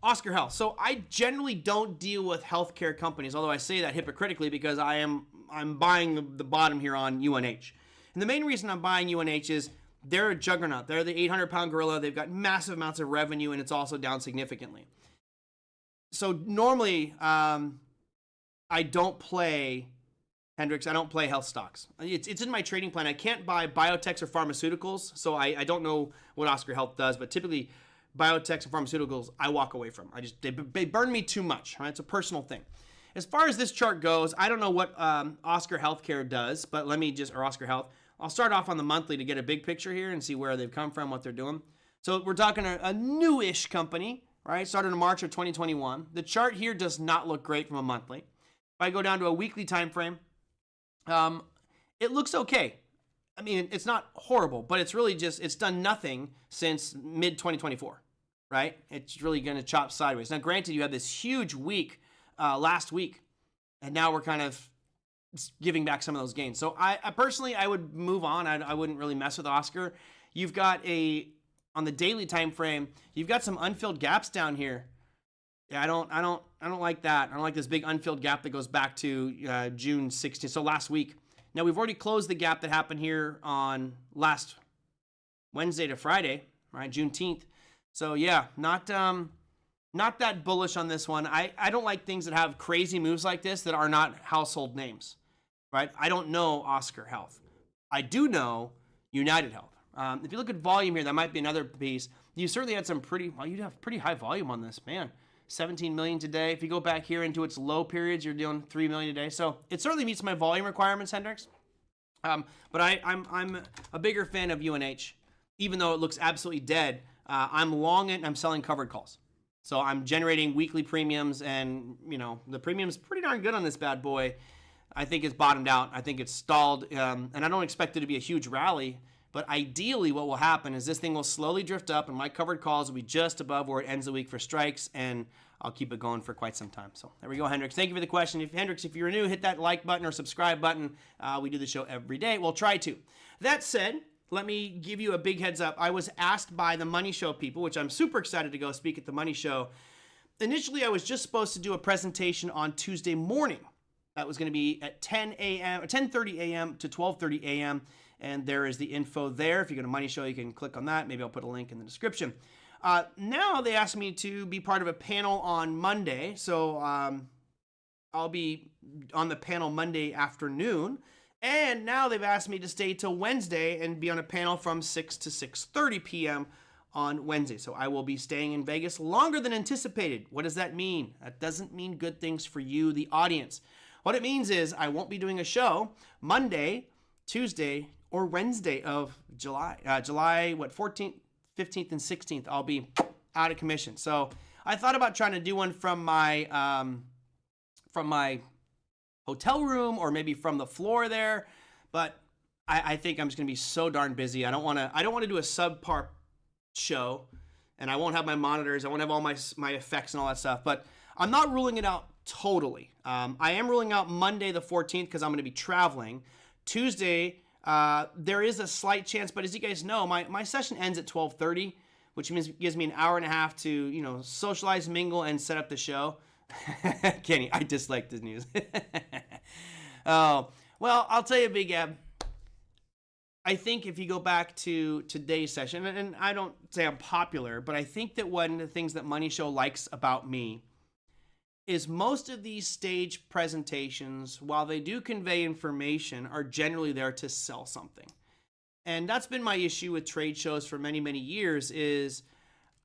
Oscar Health. So I generally don't deal with healthcare companies, although I say that hypocritically because I'm buying the bottom here on UNH. And the main reason I'm buying UNH is they're a juggernaut. They're the 800-pound gorilla. They've got massive amounts of revenue, and it's also down significantly. So normally, I don't play Hendricks. I don't play health stocks. It's in my trading plan. I can't buy biotechs or pharmaceuticals, so I don't know what Oscar Health does, but typically biotechs and pharmaceuticals I walk away from. They burn me too much. Right? It's a personal thing. As far as this chart goes, I don't know what Oscar Healthcare does, but or Oscar Health. I'll start off on the monthly to get a big picture here and see where they've come from, what they're doing. So we're talking a newish company, right? Started in March of 2021. The chart here does not look great from a monthly. If I go down to a weekly time frame, it looks okay. I mean, it's not horrible, but it's really it's done nothing since mid-2024, right? It's really going to chop sideways. Now, granted, you had this huge week last week, and now we're kind of giving back some of those gains. So I personally, I would move on. I wouldn't really mess with Oscar. You've got on the daily time frame, you've got some unfilled gaps down here. Yeah, I don't like that. I don't like this big unfilled gap that goes back to June 16th. So last week. Now we've already closed the gap that happened here on last Wednesday to Friday, right? Juneteenth. So yeah, not that bullish on this one. I don't like things that have crazy moves like this that are not household names, right? I don't know Oscar Health. I do know United Health. If you look at volume here, that might be another piece. You certainly had you'd have pretty high volume on this, man. 17 million today. If you go back here into its low periods, you're doing 3 million a day. So it certainly meets my volume requirements, Hendricks. But I'm a bigger fan of UNH, even though it looks absolutely dead. I'm long it and I'm selling covered calls. So I'm generating weekly premiums, and the premium's pretty darn good on this bad boy. I think it's bottomed out. I think it's stalled, and I don't expect it to be a huge rally. But ideally, what will happen is this thing will slowly drift up, and my covered calls will be just above where it ends the week for strikes, and I'll keep it going for quite some time. So there we go, Hendrix. Thank you for the question. Hendrix, if you're new, hit that like button or subscribe button. We do the show every day. We'll try to. That said, let me give you a big heads up. I was asked by the Money Show people, which I'm super excited to go speak at the Money Show. Initially, I was just supposed to do a presentation on Tuesday morning. That was going to be at 10 a.m. or 10:30 a.m. to 12:30 a.m. And there is the info there. If you go to Money Show, you can click on that. Maybe I'll put a link in the description. Now they asked me to be part of a panel on Monday. So I'll be on the panel Monday afternoon. And now they've asked me to stay till Wednesday and be on a panel from 6 to 6:30 p.m. on Wednesday. So I will be staying in Vegas longer than anticipated. What does that mean? That doesn't mean good things for you, the audience. What it means is I won't be doing a show Monday, Tuesday, or Wednesday of July. July, 14th, 15th, and 16th. I'll be out of commission. So I thought about trying to do one from my hotel room or maybe from the floor there, but I think I'm just gonna be so darn busy. I don't want to do a subpar show, and I won't have my monitors. I won't have all my effects and all that stuff. But I'm not ruling it out totally. I am ruling out Monday the 14th because I'm going to be traveling. Tuesday, there is a slight chance, but as you guys know, my session ends at 12:30, which means gives me an hour and a half to socialize, mingle, and set up the show. Kenny, I dislike this news. Oh, well, I'll tell you, Big Ab. I think if you go back to today's session, and I don't say I'm popular, but I think that one of the things that Money Show likes about me is most of these stage presentations, while they do convey information, are generally there to sell something. And that's been my issue with trade shows for many, many years is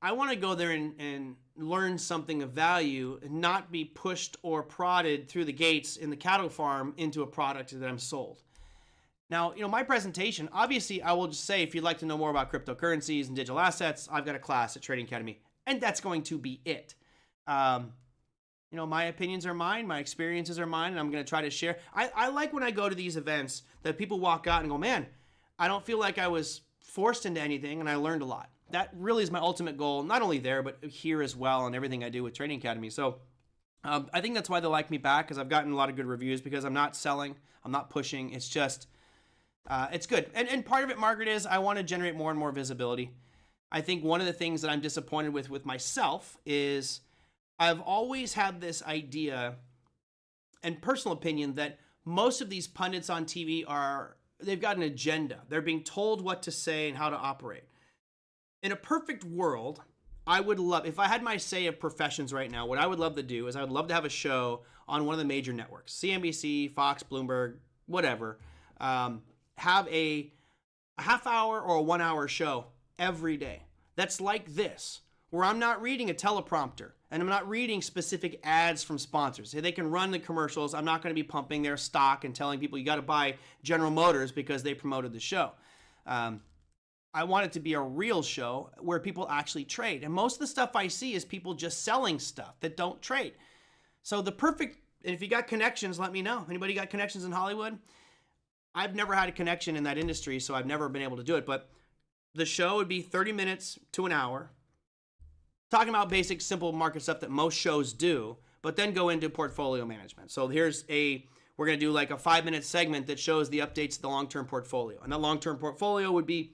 I want to go there and learn something of value and not be pushed or prodded through the gates in the cattle farm into a product that I'm sold. Now, my presentation, obviously, I will just say, if you'd like to know more about cryptocurrencies and digital assets, I've got a class at Trading Academy, and that's going to be it. My opinions are mine, my experiences are mine, and I'm going to try to share. I like when I go to these events that people walk out and go, man, I don't feel like I was forced into anything, and I learned a lot. That really is my ultimate goal, not only there, but here as well, and everything I do with Trading Academy. So I think that's why they like me back, because I've gotten a lot of good reviews, because I'm not selling, I'm not pushing, it's just... it's good. And part of it, Margaret, is I want to generate more and more visibility. I think one of the things that I'm disappointed with myself is I've always had this idea and personal opinion that most of these pundits on TV they've got an agenda. They're being told what to say and how to operate. In a perfect world, I would love, if I had my say of professions right now, what I would love to do is I would love to have a show on one of the major networks, CNBC, Fox, Bloomberg, whatever, have a half hour or a 1 hour show every day. That's like this, where I'm not reading a teleprompter and I'm not reading specific ads from sponsors. They can run the commercials. I'm not going to be pumping their stock and telling people you got to buy General Motors because they promoted the show. I want it to be a real show where people actually trade. And most of the stuff I see is people just selling stuff that don't trade. So if you got connections, let me know. Anybody got connections in Hollywood? I've never had a connection in that industry, so I've never been able to do it. But the show would be 30 minutes to an hour, talking about basic, simple market stuff that most shows do, but then go into portfolio management. So we're going to do like a 5-minute segment that shows the updates to the long-term portfolio. And the long-term portfolio would be,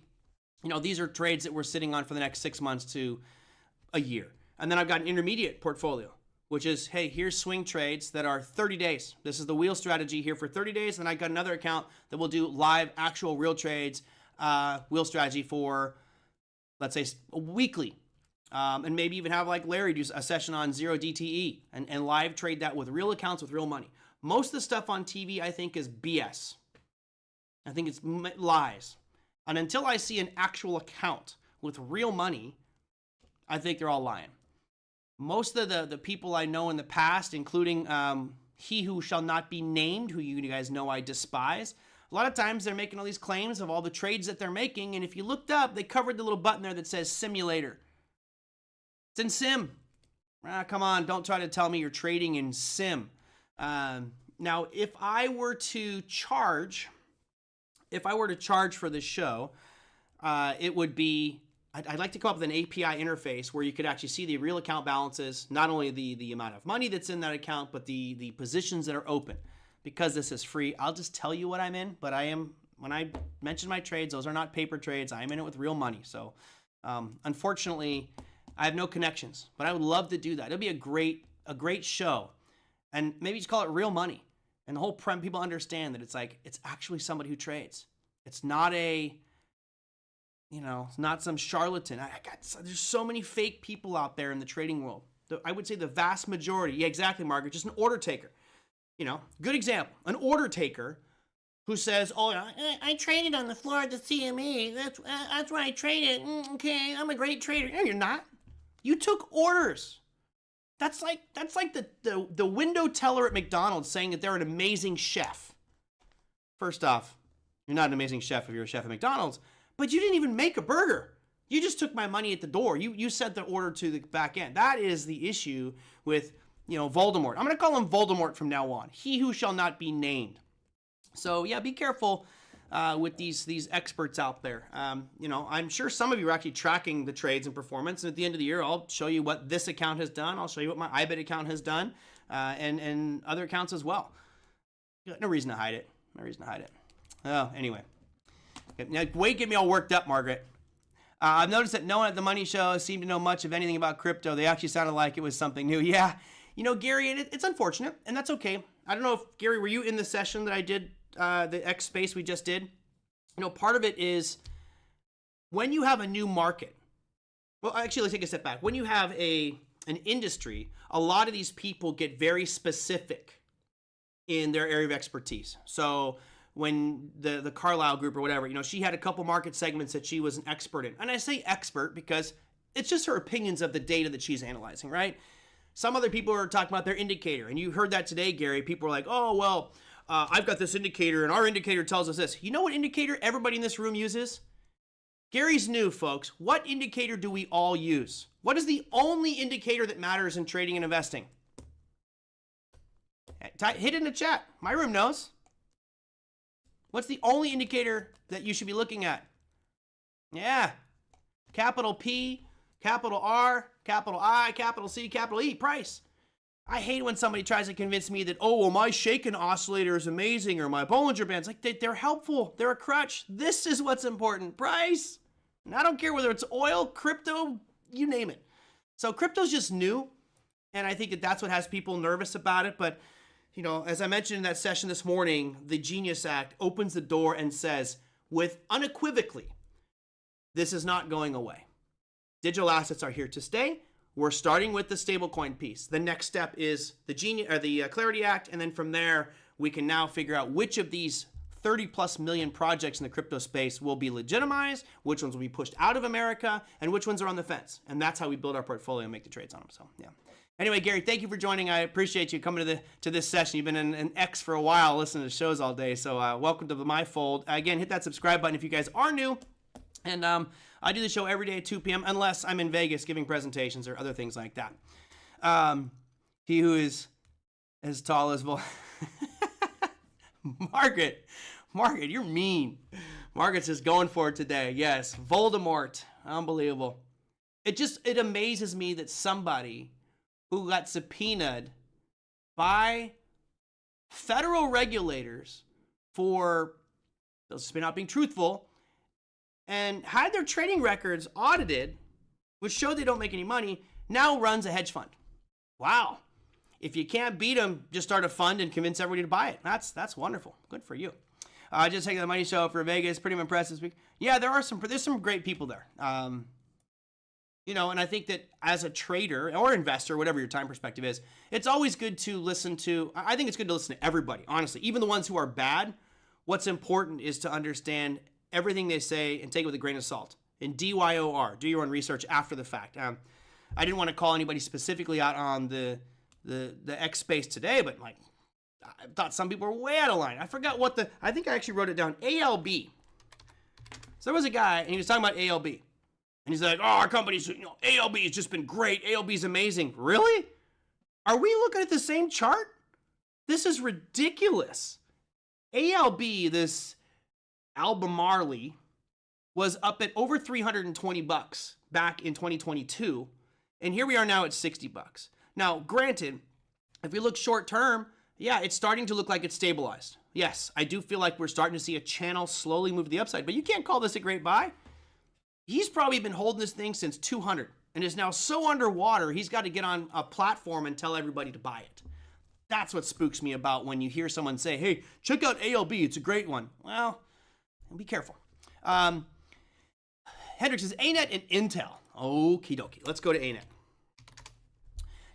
these are trades that we're sitting on for the next 6 months to a year. And then I've got an intermediate portfolio, which is, hey, here's swing trades that are 30 days. This is the wheel strategy here for 30 days. And I got another account that will do live, actual real trades, wheel strategy for, let's say, weekly. And maybe even have like Larry do a session on 0 DTE and live trade that with real accounts with real money. Most of the stuff on TV, I think, is BS. I think it's lies. And until I see an actual account with real money, I think they're all lying. Most of the people I know in the past, including he who shall not be named, who you guys know I despise, a lot of times they're making all these claims of all the trades that they're making, and if you looked up, they covered the little button there that says simulator. It's in sim. Come on, don't try to tell me you're trading in sim. Now, if I were to charge for this show, it would be I'd like to come up with an API interface where you could actually see the real account balances, not only the amount of money that's in that account, but the positions that are open. Because this is free, I'll just tell you what I'm in, but when I mention my trades, those are not paper trades. I'm in it with real money. So unfortunately, I have no connections, but I would love to do that. It'll be a great show. And maybe just call it real money. And the whole people understand that it's actually somebody who trades. It's not it's not some charlatan. There's so many fake people out there in the trading world. I would say the vast majority, yeah, exactly, Margaret, just an order taker. Good example, an order taker who says, oh, I traded on the floor of the CME. That's where I traded. Okay, I'm a great trader. No, you're not. You took orders. That's like the window teller at McDonald's saying that they're an amazing chef. First off, you're not an amazing chef if you're a chef at McDonald's, but you didn't even make a burger. You just took my money at the door. You sent the order to the back end. That is the issue with, Voldemort. I'm going to call him Voldemort from now on. He who shall not be named. So yeah, be careful with these experts out there. I'm sure some of you are actually tracking the trades and performance. And at the end of the year, I'll show you what this account has done. I'll show you what my iBet account has done, and other accounts as well. No reason to hide it. No reason to hide it. Oh, anyway. Now, wait, get me all worked up, Margaret. I've noticed that no one at the Money Show seemed to know much of anything about crypto. They actually sounded like it was something new. Yeah, Gary, it's unfortunate, and that's okay. I don't know if, Gary, were you in the session that I did, the X space we just did? Part of it is when you have a new market. Well, actually, let's take a step back. When you have an industry, a lot of these people get very specific in their area of expertise. So when the Carlyle group or whatever, she had a couple market segments that she was an expert in. And I say expert because it's just her opinions of the data that she's analyzing, right? Some other people are talking about their indicator. And you heard that today, Gary. People are like, oh, well, I've got this indicator and our indicator tells us this. You know what indicator everybody in this room uses? Gary's new, folks. What indicator do we all use? What is the only indicator that matters in trading and investing? Hit it in the chat. My room knows. What's the only indicator that you should be looking at? Yeah. Capital P, capital R, capital I, capital C, capital E, price. I hate when somebody tries to convince me that, oh, well, my Shaken oscillator is amazing or my Bollinger Bands. Like, they're helpful. They're a crutch. This is what's important. Price. And I don't care whether it's oil, crypto, you name it. So crypto's just new. And I think that's what has people nervous about it. But, as I mentioned in that session this morning, the Genius Act opens the door and says, with unequivocally, this is not going away. Digital assets are here to stay. We're starting with the stablecoin piece. The next step is the Clarity Act, and then from there, we can now figure out which of these 30 plus million projects in the crypto space will be legitimized, which ones will be pushed out of America, and which ones are on the fence. And that's how we build our portfolio and make the trades on them. So, yeah. Anyway, Gary, thank you for joining. I appreciate you coming to this session. You've been an X for a while, listening to shows all day. So welcome to my fold. Again, hit that subscribe button if you guys are new. And I do the show every day at 2 p.m. unless I'm in Vegas giving presentations or other things like that. He who is as tall as Margaret, you're mean. Margaret's just going for it today. Yes, Voldemort. Unbelievable. It amazes me that somebody who got subpoenaed by federal regulators for not being truthful and had their trading records audited, which showed they don't make any money, now runs a hedge fund. Wow. If you can't beat them, just start a fund and convince everybody to buy it. That's wonderful. Good for you. Just taking the Money Show for Vegas. Pretty impressed this week. Yeah, there's some great people there. And I think that as a trader or investor, whatever your time perspective is, it's always good to listen to, I think it's good to listen to everybody, honestly, even the ones who are bad. What's important is to understand everything they say and take it with a grain of salt. And DYOR, do your own research after the fact. I didn't want to call anybody specifically out on the X space today, but I thought some people were way out of line. I forgot I think I actually wrote it down. ALB. So there was a guy, and he was talking about ALB. And he's like, oh, our company's, ALB has just been great. ALB is amazing. Really? Are we looking at the same chart? This is ridiculous. ALB, this Albemarle, was up at over 320 bucks back in 2022, and here we are now at 60 bucks. Now, granted, if we look short term, yeah, it's starting to look like it's stabilized. Yes, I do feel like we're starting to see a channel slowly move to the upside, but you can't call this a great buy. He's probably been holding this thing since 200 and is now so underwater, he's got to get on a platform and tell everybody to buy it. That's what spooks me about when you hear someone say, hey, check out ALB, it's a great one. Well, be careful. Hendricks is ANET and Intel. Okie dokie. Let's go to ANET.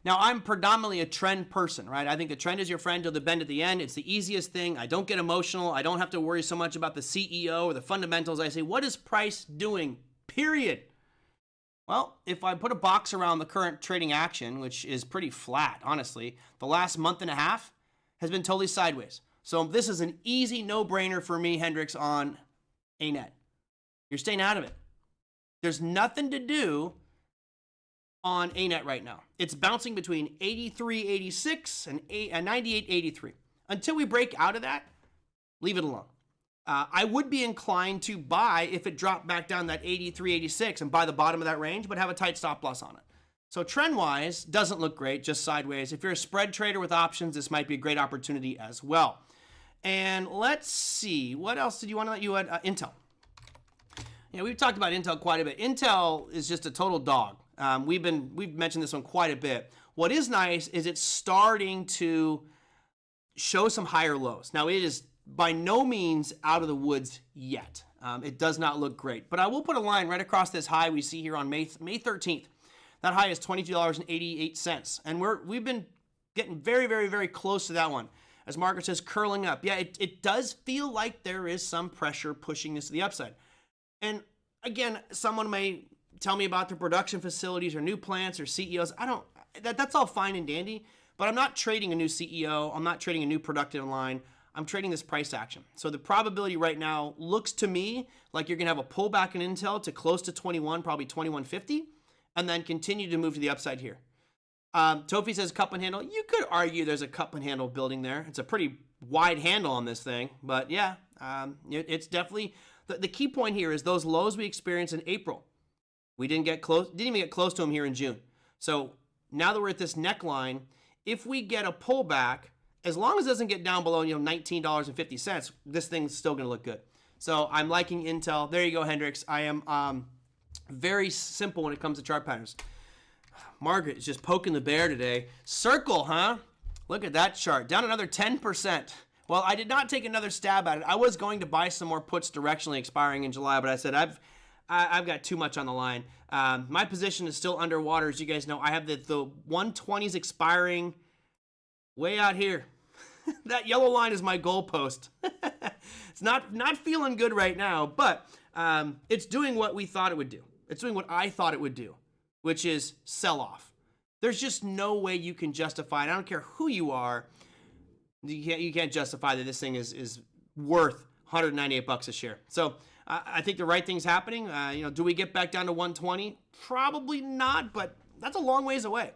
Now, I'm predominantly a trend person, right? I think the trend is your friend till the bend at the end. It's the easiest thing. I don't get emotional. I don't have to worry so much about the CEO or the fundamentals. I say, what is price doing? Period. Well, if I put a box around the current trading action, which is pretty flat, honestly, the last month and a half has been totally sideways. So this is an easy no-brainer for me, Hendricks, on ANET. You're staying out of it. There's nothing to do on ANET right now. It's bouncing between 83.86 and 98.83. Until we break out of that, leave it alone. I would be inclined to buy if it dropped back down that 83.86 and buy the bottom of that range, but have a tight stop loss on it. So trend-wise, doesn't look great, just sideways. If you're a spread trader with options, this might be a great opportunity as well. And let's see, what else did you want to let you at Intel? Yeah, we've talked about Intel quite a bit. Intel is just a total dog. We've mentioned this one quite a bit. What is nice is it's starting to show some higher lows. Now, it is by no means out of the woods yet. It does not look great. But I will put a line right across this high we see here on May 13th. That high is $22.88. And we've been getting very, very, very close to that one. As Margaret says, curling up. Yeah, it does feel like there is some pressure pushing this to the upside. And again, someone may tell me about their production facilities or new plants or CEOs. That's all fine and dandy, but I'm not trading a new CEO. I'm not trading a new productive line. I'm trading this price action. So the probability right now looks to me like you're going to have a pullback in Intel to close to 21, probably 21.50, and then continue to move to the upside here. Tofi says cup and handle. You could argue there's a cup and handle building there. It's a pretty wide handle on this thing, but yeah, it's definitely the key point here is those lows we experienced in April. We didn't even get close to them here in June. So now that we're at this neckline, if we get a pullback, as long as it doesn't get down below $19.50, this thing's still going to look good. So I'm liking Intel. There you go, Hendricks. I am very simple when it comes to chart patterns. Margaret is just poking the bear today. Circle, huh? Look at that chart. Down another 10%. Well, I did not take another stab at it. I was going to buy some more puts directionally expiring in July, but I said I've got too much on the line. My position is still underwater. As you guys know, I have the 120s expiring way out here. That yellow line is my goalpost. It's not feeling good right now, but it's doing what we thought it would do. It's doing what I thought it would do, which is sell off. There's just no way you can justify it. I don't care who you are. You can't justify that this thing is worth 198 bucks a share. So I think the right thing's happening. Do we get back down to 120? Probably not, but that's a long ways away.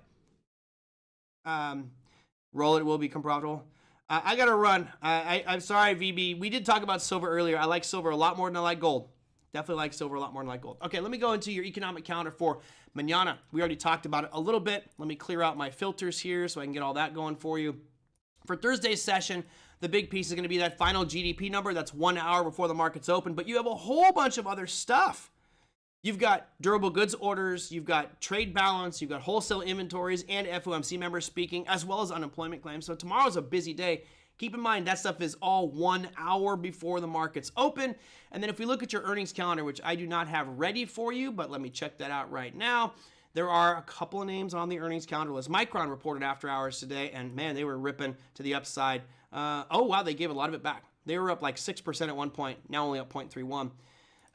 Roll it will become profitable. I got to run. I'm sorry, VB. We did talk about silver earlier. I like silver a lot more than I like gold. Definitely like silver a lot more than I like gold. Okay, let me go into your economic calendar for mañana. We already talked about it a little bit. Let me clear out my filters here so I can get all that going for you. For Thursday's session, the big piece is going to be that final GDP number. That's 1 hour before the market's open. But you have a whole bunch of other stuff. You've got durable goods orders, you've got trade balance, you've got wholesale inventories and FOMC members speaking, as well as unemployment claims. So tomorrow's a busy day. Keep in mind that stuff is all 1 hour before the market's open. And then if we look at your earnings calendar, which I do not have ready for you, but let me check that out right now. There are a couple of names on the earnings calendar list. Micron reported after hours today, and man, they were ripping to the upside. Oh, wow, they gave a lot of it back. They were up like 6% at one point, now only up 0.31.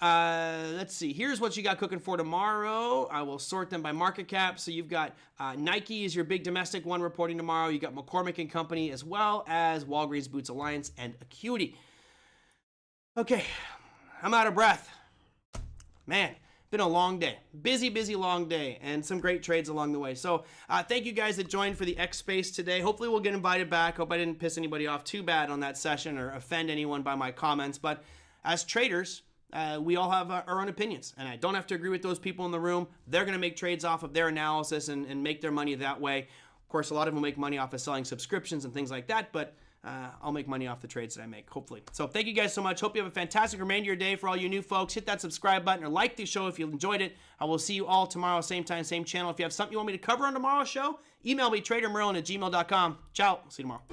Let's see. Here's what you got cooking for tomorrow. I will sort them by market cap. So you've got Nike is your big domestic one reporting tomorrow. You got McCormick and Company as well as Walgreens Boots Alliance and Acuity. Okay, I'm out of breath. Man, been a long day. Busy, long day, and some great trades along the way. So thank you guys that joined for the X Space today. Hopefully we'll get invited back. Hope I didn't piss anybody off too bad on that session or offend anyone by my comments. But as traders, we all have our own opinions, and I don't have to agree with those people in the room. They're going to make trades off of their analysis and make their money that way. Of course, a lot of them make money off of selling subscriptions and things like that, but I'll make money off the trades that I make, hopefully. So thank you guys so much. Hope you have a fantastic remainder of your day. For all you new folks, hit that subscribe button or like the show if you enjoyed it. I will see you all tomorrow, same time, same channel. If you have something you want me to cover on tomorrow's show, email me, tradermerlin@gmail.com. Ciao. See you tomorrow.